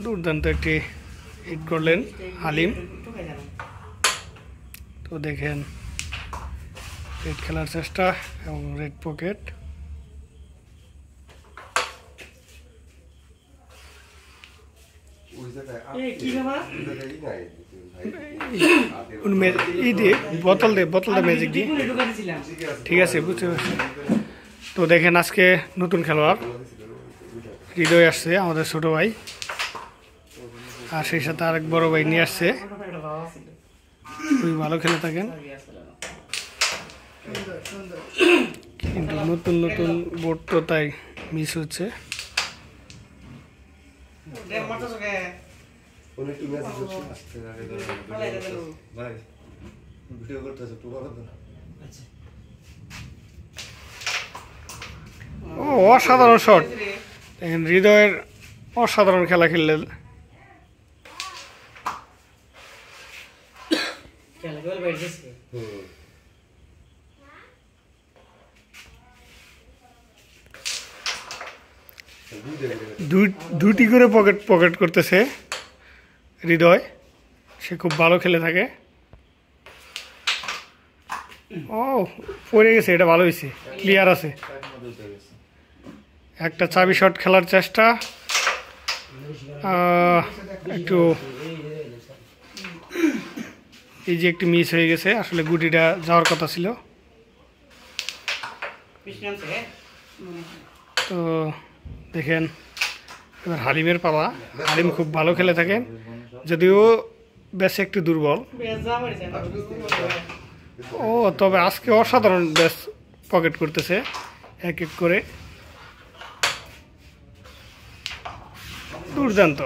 দুর্দান্ত একটি হিট করলেন হালিম। তো দেখেন রেড খেলার চেষ্টা এবং রেড পকেট। বোতল দে ম্যাজিক দিয়ে ঠিক আছে, বুঝতে পারছি। তো দেখেন আজকে নতুন খেলোয়াড় হৃদয় আসছে, আমাদের ছোট ভাই, আর সেই সাথে আরেক বড় ভাই নিয়ে আসছে। খুবই ভালো খেলে থাকেন, কিন্তু নতুন নতুন বোর্ড তো তাই মিস হচ্ছে। ও অসাধারণ শট, দেখেন হৃদয়ের অসাধারণ খেলা খেললেন। দুটি করে পকেট করতেছে হৃদয়, সে খুব ভালো খেলে থাকে। ও পড়ে গেছে, এটা ভালো হয়েছে, ক্লিয়ার আছে। একটা চাবি শট খেলার চেষ্টা, একটু এই যে একটু মিস হয়ে গেছে, আসলে গুটিটা যাওয়ার কথা ছিল। তো দেখেন এবার হালিমের পালা। হালিম খুব ভালো খেলে থাকেন, যদিও বেশ একটু দুর্বল। ও তবে আজকে অসাধারণ বেশ পকেট করতেছে এক এক করে, দুর্দান্ত।